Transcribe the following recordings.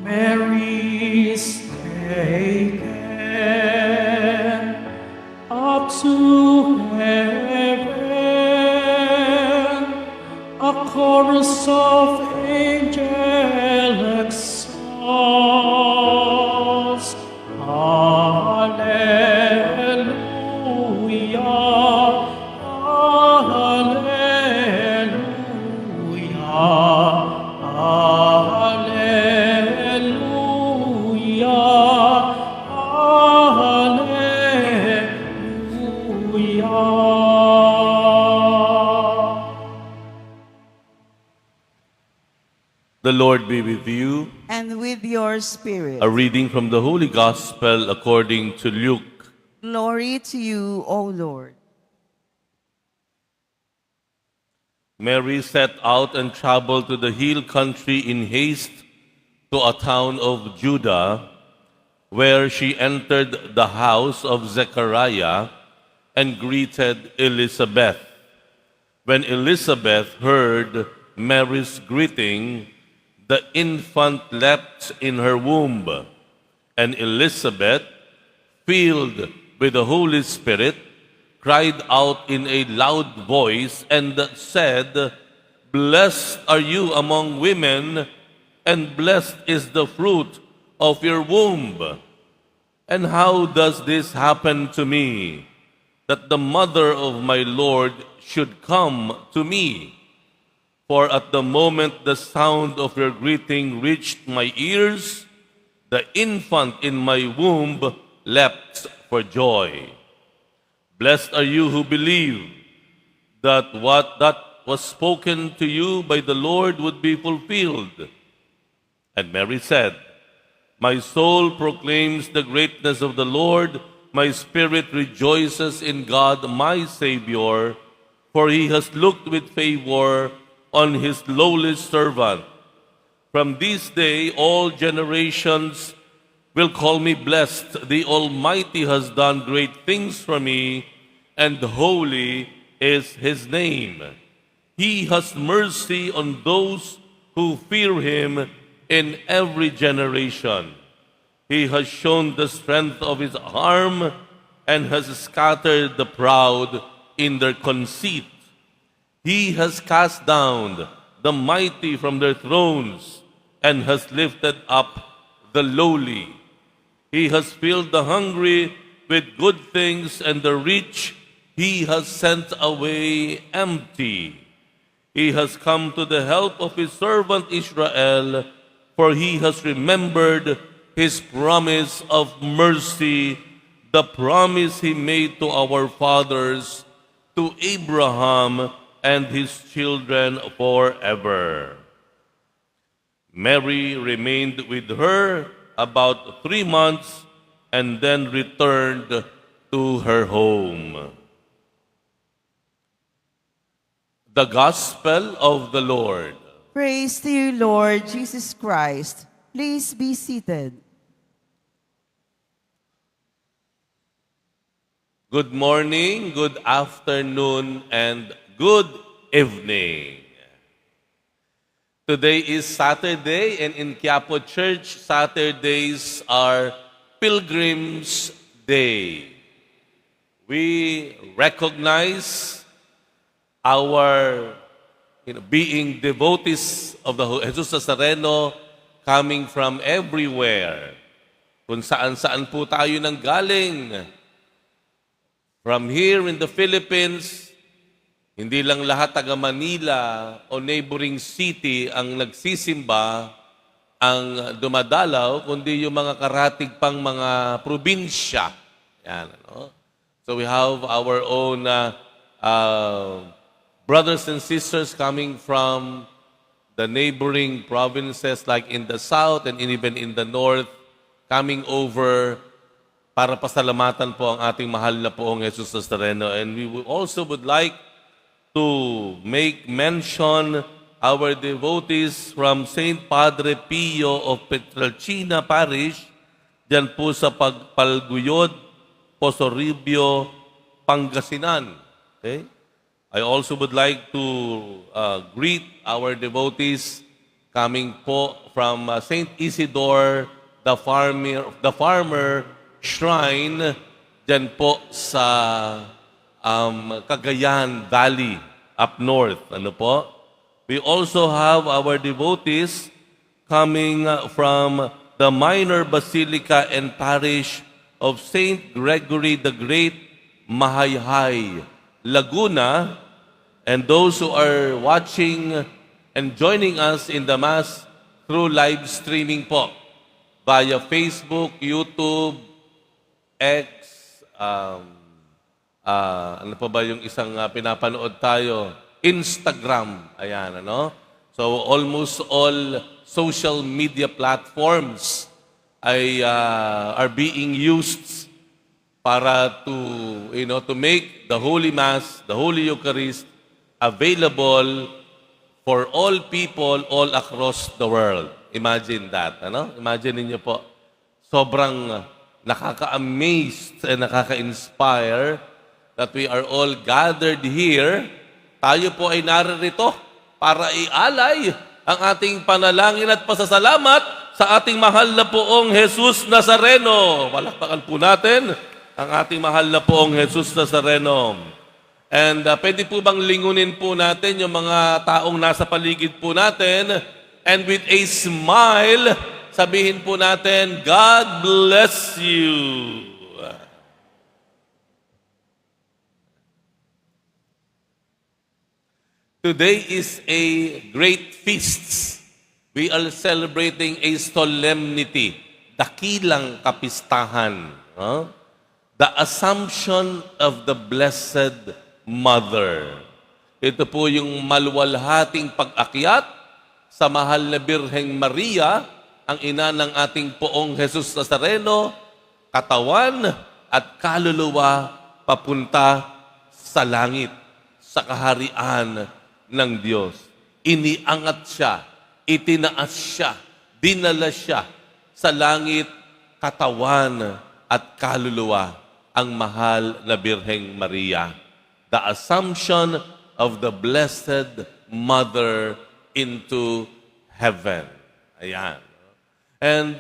Mary's taken up to heaven, a chorus of angelic songs. Hallelujah, hallelujah, The Lord be with you. And with your spirit. A reading from the Holy Gospel according to Luke. Glory to you, O Lord. Mary set out and traveled to the hill country in haste to a town of Judah, where she entered the house of Zechariah and greeted Elizabeth. When Elizabeth heard Mary's greeting, the infant leapt in her womb, and Elizabeth, filled with the Holy Spirit, cried out in a loud voice and said, "Blessed are you among women, and blessed is the fruit of your womb. And how does this happen to me, that the mother of my Lord should come to me? For at the moment the sound of your greeting reached my ears, the infant in my womb leapt for joy. Blessed are you who believe that what was spoken to you by the Lord would be fulfilled." And Mary said, "My soul proclaims the greatness of the Lord. My spirit rejoices in God my Savior, for he has looked with favor on his lowly servant. From this day all generations will call me blessed. The Almighty has done great things for me, and holy is his name. He has mercy on those who fear him in every generation. He has shown the strength of his arm and has scattered the proud in their conceit. He has cast down the mighty from their thrones and has lifted up the lowly. He has filled the hungry with good things, and the rich he has sent away empty. He has come to the help of his servant Israel, for he has remembered his promise of mercy, the promise he made to our fathers, to Abraham and his children forever." Mary remained with her about 3 months and then returned to her home. The Gospel of the Lord. Praise to you, Lord Jesus Christ. Please be seated. Good morning, good afternoon, and good evening. Today is Saturday, and in Quiapo Church, Saturdays are Pilgrim's Day. We recognize our being devotees of the Jesus Nazareno coming from everywhere. Kung saan-saan po tayo nang galing. From here in the Philippines, hindi lang lahat taga Manila o neighboring city ang nagsisimba, ang dumadalaw, kundi yung mga karatig pang mga probinsya. Yan, ano? So we have our own brothers and sisters coming from the neighboring provinces like in the south and even in the north, coming over para pasalamatan po ang ating mahal na poong Jesus Nazareno. And we also would like to make mention our devotees from Saint Padre Pio of Petralcina Parish, diyan po sa Pagpalguyod, Posoribio, Pangasinan. Okay? I also would like to greet our devotees coming po from Saint Isidore, the farmer shrine, dyan po sa Cagayan Valley, up north. Ano po? We also have our devotees coming from the Minor Basilica and Parish of Saint Gregory the Great, Mahayhay, Laguna, and those who are watching and joining us in the Mass through live streaming po via Facebook, YouTube, X, ano pa ba yung isang pinapanood tayo? Instagram. Ayan, ano? So, almost all social media platforms are being used para to make the Holy Mass, the Holy Eucharist, available for all people all across the world. Imagine that, ano? Imagine niyo po, sobrang nakaka-amazed and nakaka-inspire that we are all gathered here. Tayo po ay naririto para ialay ang ating panalangin at pasasalamat sa ating mahal na poong Jesus Nazareno. Palakpakan po natin ang ating mahal na poong Jesus Nazareno. And pwede po bang lingunin po natin yung mga taong nasa paligid po natin, and with a smile, sabihin po natin, God bless you. Today is a great feast. We are celebrating a solemnity, dakilang kapistahan. The Assumption of the Blessed Mother. Ito po yung maluwalhating pag-akyat sa mahal na Birheng Maria, ang ina ng ating poong Jesus Nazareno, katawan at kaluluwa papunta sa langit, sa kaharian ng Diyos. Iniangat siya, itinaas siya, dinala siya sa langit, katawan at kaluluwa ang mahal na Birheng Maria. The Assumption of the Blessed Mother into heaven. Ayan. And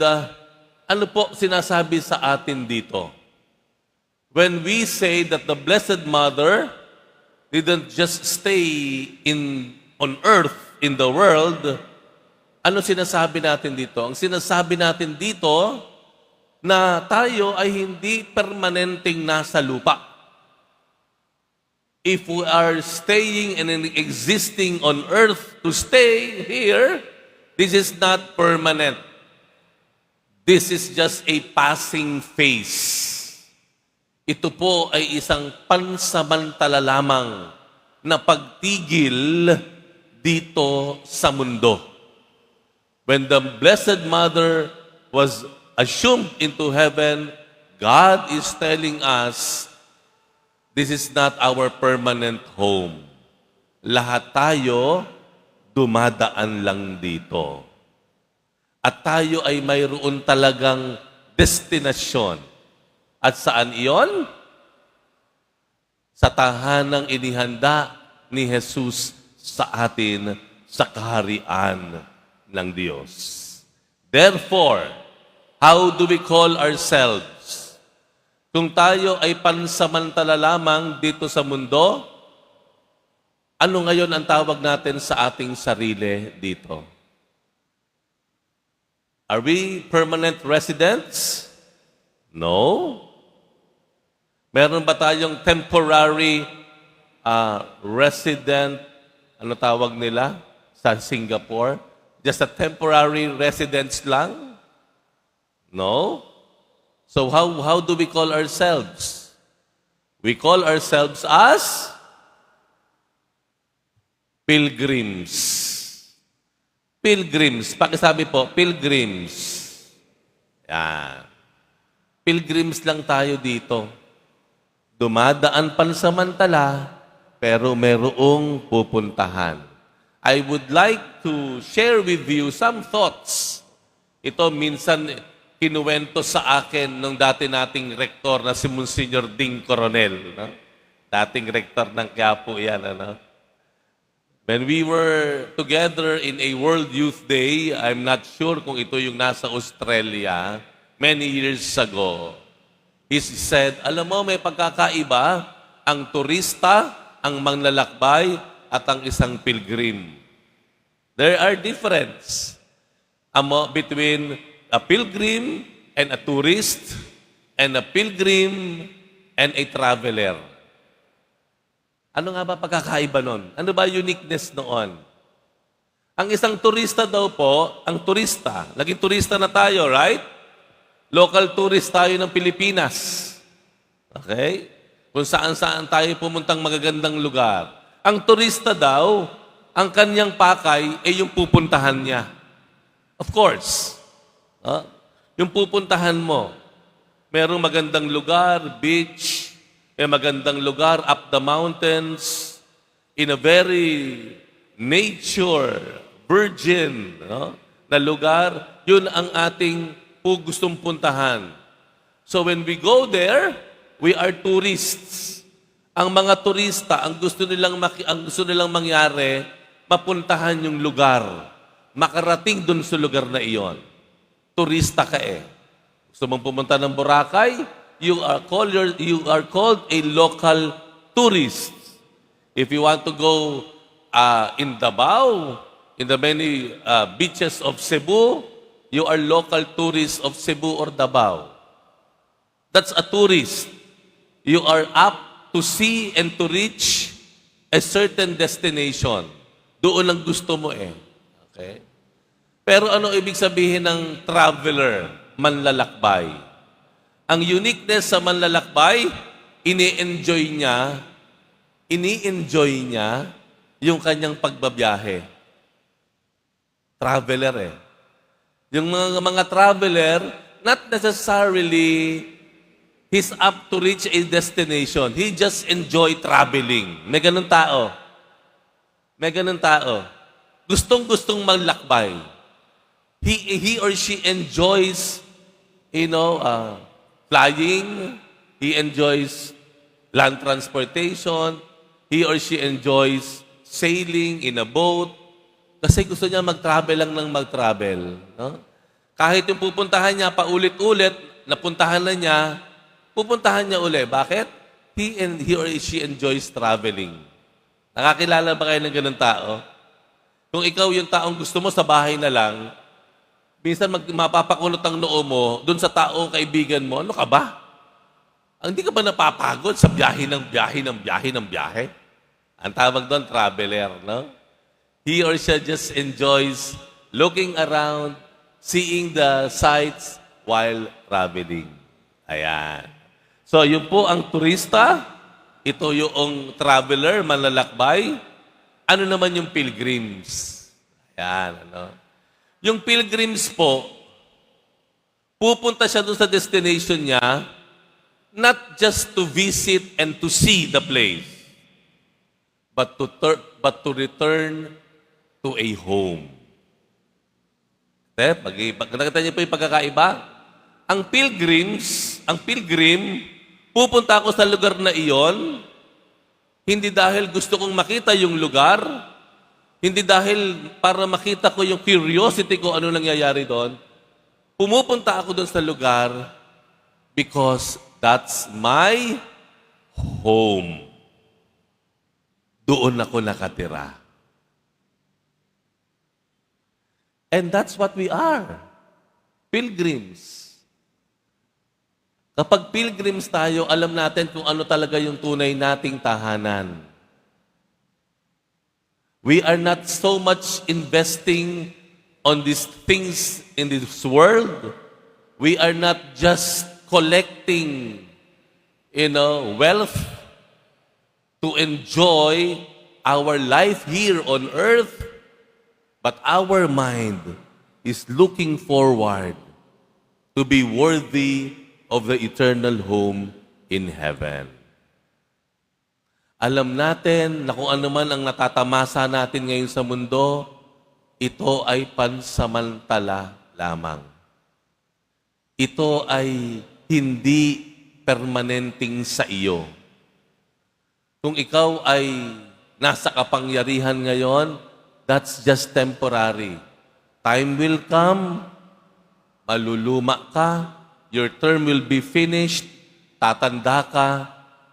ano po sinasabi sa atin dito? When we say that the Blessed Mother didn't just stay on earth, in the world, ano sinasabi natin dito? Ang sinasabi natin dito, na tayo ay hindi permanenteng nasa lupa. If we are staying and existing on earth to stay here, this is not permanent. This is just a passing phase. Ito po ay isang pansamantala lamang na pagtigil dito sa mundo. When the Blessed Mother was assumed into heaven, God is telling us, this is not our permanent home. Lahat tayo dumadaan lang dito. At tayo ay mayroon talagang destinasyon. At saan iyon? Sa tahanang inihanda ni Jesus sa atin sa kaharian ng Diyos. Therefore, how do we call ourselves? Kung tayo ay pansamantala lamang dito sa mundo, ano ngayon ang tawag natin sa ating sarili dito? Are we permanent residents? No. Meron ba tayong temporary resident, ano tawag nila sa Singapore? Just a temporary residence lang? No. So how do we call ourselves? We call ourselves as pilgrims. Pilgrims. Pakisabi po, pilgrims. Yan. pilgrims lang tayo dito. Dumadaan pansamantala, pero merong pupuntahan. I would like to share with you some thoughts. Ito minsan kinuwento sa akin nung dati nating rektor na si Monsignor Ding Coronel. No? Dating rektor ng Quiapo yan. Ano? When we were together in a World Youth Day, I'm not sure kung ito yung nasa Australia, many years ago, he said, alam mo, may pagkakaiba ang turista, ang manlalakbay, at ang isang pilgrim. There are difference between a pilgrim and a tourist, and a pilgrim and a traveler. Ano nga ba pagkakaiba nun? Ano ba uniqueness noon? Ang isang turista daw po, ang turista, naging turista na tayo, right? Local tourist tayo ng Pilipinas. Okay? Kung saan-saan tayo pumuntang magagandang lugar. Ang turista daw, ang kanyang pakay ay yung pupuntahan niya. Of course. Yung pupuntahan mo. Merong magandang lugar, beach, may magandang lugar, up the mountains, in a very nature, virgin na lugar, yun ang ating gustong puntahan. So when we go there, we are tourists. Ang mga turista, ang gusto nilang mangyari, mapuntahan yung lugar. Makarating dun sa lugar na iyon. Turista ka eh. Gusto mong pumunta ng Boracay, you are called a local tourist. If you want to go in Davao, in the many beaches of Cebu, you are local tourist of Cebu or Davao. That's a tourist. You are up to see and to reach a certain destination. Doon ang gusto mo eh. Okay? Pero ano ibig sabihin ng traveler, manlalakbay? Ang uniqueness sa manlalakbay, ini-enjoy niya yung kanyang pagbabiyahe. Traveler eh. Yung mga traveler, not necessarily he's up to reach a destination. He just enjoy traveling. May ganun tao. Gustong-gustong maglakbay. He or she enjoys, flying. He enjoys land transportation. He or she enjoys sailing in a boat. Kasi gusto niya mag-travel lang ng mag-travel. No? Kahit yung pupuntahan niya paulit-ulit, napuntahan na niya, pupuntahan niya uli. Bakit? He or she enjoys traveling. Nakakilala ba kayo ng ganun tao? Kung ikaw yung taong gusto mo sa bahay na lang, minsan mapapakulot ang noo mo dun sa taong kaibigan mo, ano ka ba? Hindi ka ba napapagod sa biyahe? Ang tawag doon, traveler, no? He or she just enjoys looking around, seeing the sights while traveling. Ayan. So, yun po ang turista, ito yung traveler, manlalakbay. Ano naman yung pilgrims? Ayan, ano? Yung pilgrims po, pupunta siya doon sa destination niya, not just to visit and to see the place, but to return to a home. Pag nakita niyo po yung pagkakaiba, ang pilgrim, pupunta ako sa lugar na iyon, hindi dahil gusto kong makita yung lugar, hindi dahil para makita ko yung curiosity ko ano nangyayari doon. Pumupunta ako doon sa lugar because that's my home. Doon ako nakatira. And that's what we are. Pilgrims. Kapag pilgrims tayo, alam natin kung ano talaga yung tunay nating tahanan. We are not so much investing on these things in this world. We are not just collecting, wealth to enjoy our life here on earth, but our mind is looking forward to be worthy of the eternal home in heaven. Alam natin na kung ano man ang natatamasa natin ngayon sa mundo, ito ay pansamantala lamang. Ito ay hindi permanenteng sa iyo. Kung ikaw ay nasa kapangyarihan ngayon, that's just temporary. Time will come, maluluma ka, your term will be finished, tatanda ka,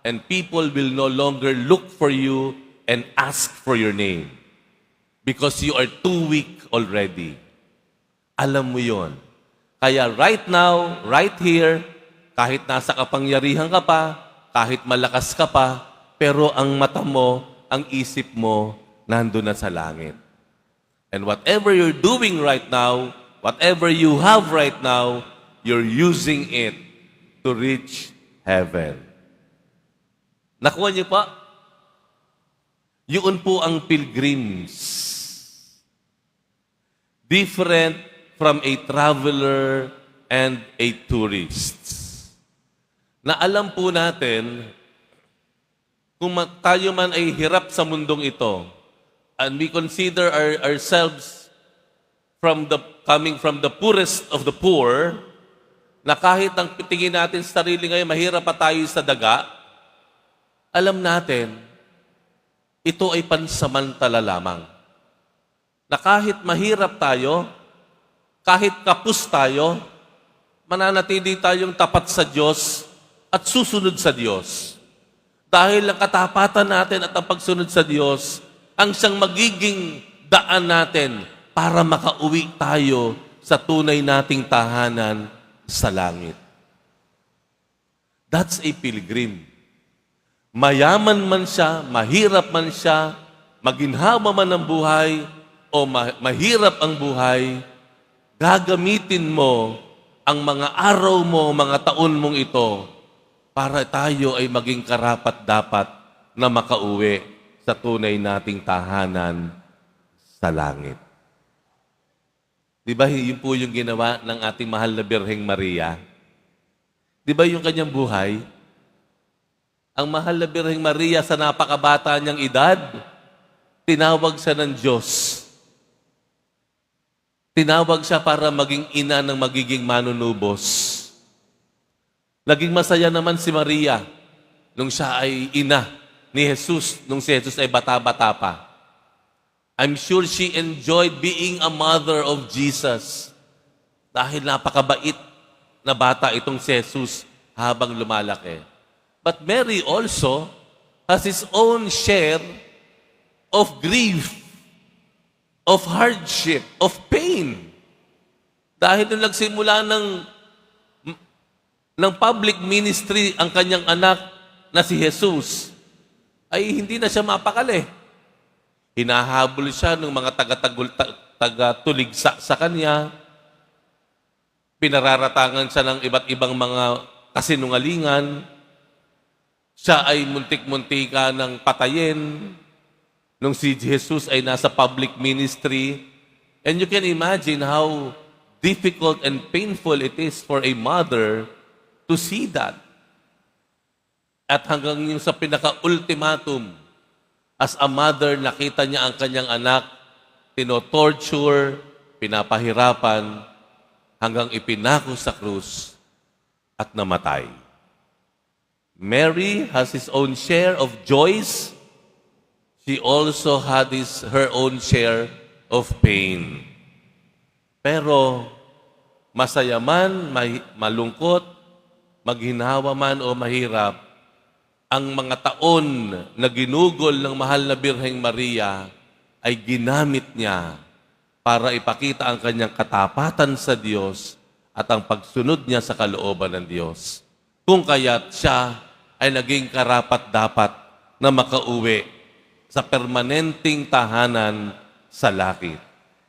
and people will no longer look for you and ask for your name because you are too weak already. Alam mo yon. Kaya right now, right here, kahit nasa kapangyarihan ka pa, kahit malakas ka pa, pero ang mata mo, ang isip mo, nandun na sa langit. And whatever you're doing right now, whatever you have right now, you're using it to reach heaven. Nakuha niyo pa? Yun po ang pilgrims. Different from a traveler and a tourist. Na alam po natin, kung tayo man ay hirap sa mundong ito, and we consider ourselves coming from the poorest of the poor, na kahit ang tingin natin sa sarili ngayon, mahirap pa tayo sa daga, alam natin, ito ay pansamantala lamang. Na kahit mahirap tayo, kahit kapos tayo, mananatili tayong tapat sa Diyos at susunod sa Diyos. Dahil ang katapatan natin at ang pagsunod sa Diyos, ang siyang magiging daan natin para makauwi tayo sa tunay nating tahanan sa langit. That's a pilgrim. Mayaman man siya, mahirap man siya, maginhawa man ang buhay, o mahirap ang buhay, gagamitin mo ang mga araw mo, mga taon mong ito, para tayo ay maging karapat-dapat na makauwi sa tunay nating tahanan sa langit. Di ba yun po yung ginawa ng ating mahal na Birheng Maria? Di ba yung kanyang buhay? Ang mahal na Birheng Maria sa napakabata niyang edad, tinawag siya ng Diyos. Tinawag siya para maging ina ng magiging manunubos. Naging masaya naman si Maria nung siya ay ina ni Jesus, nung si Jesus ay bata-bata pa. I'm sure she enjoyed being a mother of Jesus dahil napakabait na bata itong si Jesus habang lumalaki. But Mary also has his own share of grief, of hardship, of pain. Dahil nung nagsimula ng public ministry ang kanyang anak na si Jesus, ay hindi na siya mapakali. Hinahabol siya ng mga taga-tuligsa sa kanya. Pinararatangan siya ng iba't ibang mga kasinungalingan. Siya ay muntik-muntika ng patayin nung si Jesus ay nasa public ministry. And you can imagine how difficult and painful it is for a mother to see that. At hanggang yung sa pinaka-ultimatum, as a mother, nakita niya ang kanyang anak, tinotorture, pinapahirapan, hanggang ipinako sa krus at namatay. Mary has his own share of joys. She also had her own share of pain. Pero masaya man, malungkot, maghinhawa man o mahirap, ang mga taon na ginugol ng mahal na Birheng Maria ay ginamit niya para ipakita ang kanyang katapatan sa Diyos at ang pagsunod niya sa kalooban ng Diyos. Kung kaya't siya ay naging karapat-dapat na makauwi sa permanenteng tahanan sa langit.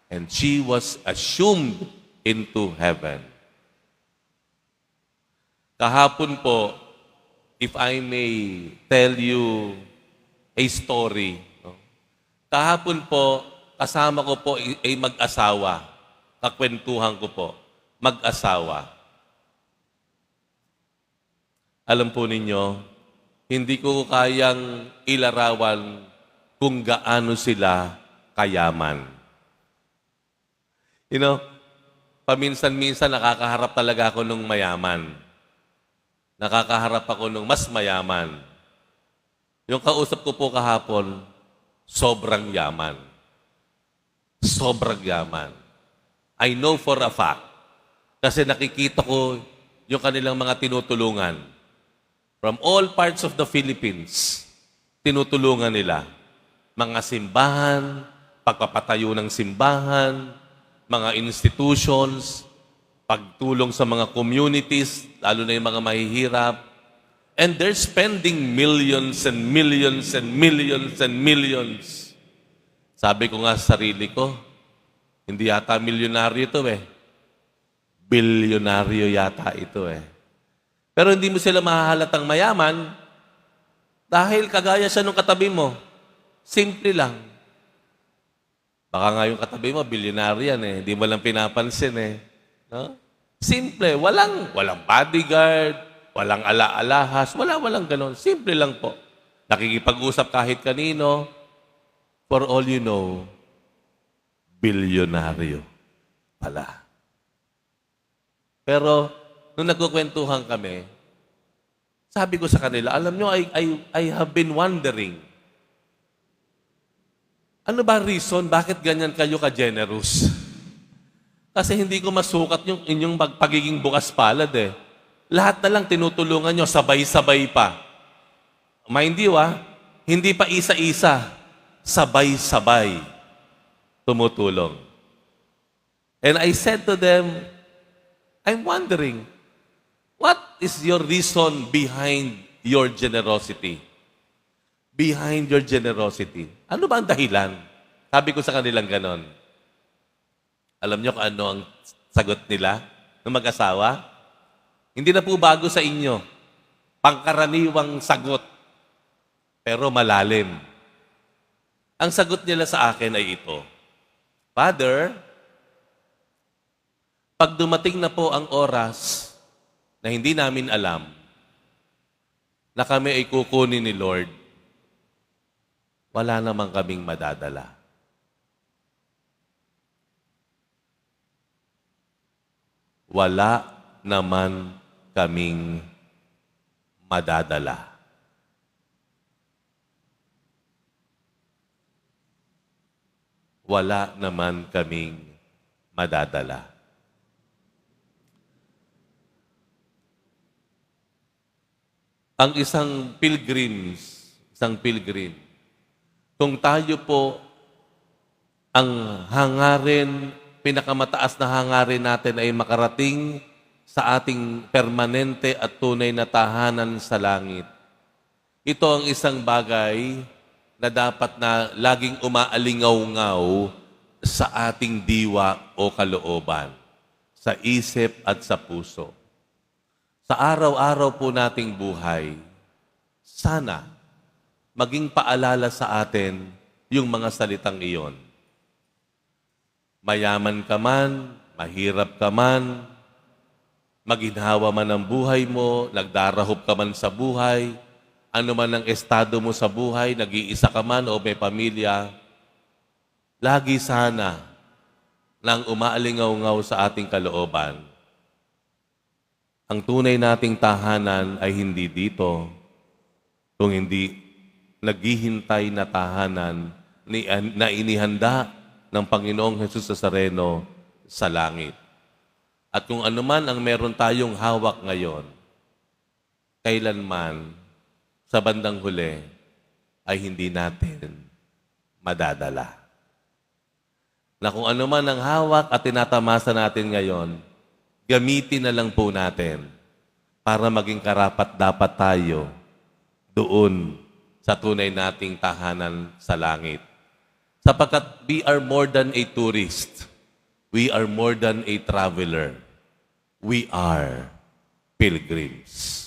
And she was assumed into heaven. Kahapon po, if I may tell you a story. No? Kahapon po, kasama ko po ay mag-asawa. Kakwentuhan ko po, mag-asawa. Alam po ninyo, hindi ko kayang ilarawan kung gaano sila kayaman. You know, paminsan-minsan nakakaharap talaga ako nung mayaman. Nakakaharap ako nung mas mayaman. Yung kausap ko po kahapon, sobrang yaman. Sobrang yaman. I know for a fact. Kasi nakikita ko yung kanilang mga tinutulungan. From all parts of the Philippines, tinutulungan nila. Mga simbahan, pagpapatayo ng simbahan, mga institutions, pagtulong sa mga communities, lalo na yung mga mahihirap. And they're spending millions and millions and millions and millions. Sabi ko nga sa sarili ko, hindi yata milyonaryo ito eh. Bilyonaryo yata ito eh. Pero hindi mo sila mahahalatang mayaman dahil kagaya siya nung katabi mo. Simple lang. Baka nga yung katabi mo, bilyonaryo yan eh. Hindi mo lang pinapansin eh. No? Simple. Walang bodyguard, walang ala-alahas, walang ganon. Simple lang po. Nakikipag-usap kahit kanino. For all you know, bilyonaryo pala. Pero, nung nagkukwentuhan kami, sabi ko sa kanila, alam nyo, I have been wondering, ano ba reason, bakit ganyan kayo ka-generous? Kasi hindi ko masukat yung inyong pagiging bukas palad eh. Lahat na lang tinutulungan nyo, sabay-sabay pa. Mind you hindi pa isa-isa, sabay-sabay tumutulong. And I said to them, I'm wondering, what is your reason behind your generosity? Behind your generosity. Ano ba ang dahilan? Sabi ko sa kanilang ganon. Alam niyo kung ano ang sagot nila ng mag-asawa? Hindi na po bago sa inyo. Pangkaraniwang sagot. Pero malalim. Ang sagot nila sa akin ay ito. Father, pag dumating na po ang oras na hindi namin alam na kami ay kukunin ni Lord, wala namang kaming madadala. Wala naman kaming madadala. Wala naman kaming madadala. Ang isang pilgrim, kung tayo po ang hangarin, pinakamataas na hangarin natin ay makarating sa ating permanente at tunay na tahanan sa langit. Ito ang isang bagay na dapat na laging umaalingaw-ngaw sa ating diwa o kalooban, sa isip at sa puso. Sa araw-araw po nating buhay, sana maging paalala sa atin yung mga salitang iyon. Mayaman ka man, mahirap ka man, maginhawa man ang buhay mo, nagdarahop ka man sa buhay, ano man ang estado mo sa buhay, nag-iisa ka man o may pamilya, lagi sana nang umaalingaw-ngaw sa ating kalooban. Ang tunay nating tahanan ay hindi dito, kung hindi naghihintay na tahanan na inihanda ng Panginoong Jesus Nazareno sa langit. At kung ano man ang meron tayong hawak ngayon, kailanman sa bandang huli ay hindi natin madadala. Na kung ano man ang hawak at tinatamasa natin ngayon, gamitin na lang po natin para maging karapat-dapat tayo doon sa tunay nating tahanan sa langit. Sapagkat we are more than a tourist. We are more than a traveler. We are pilgrims.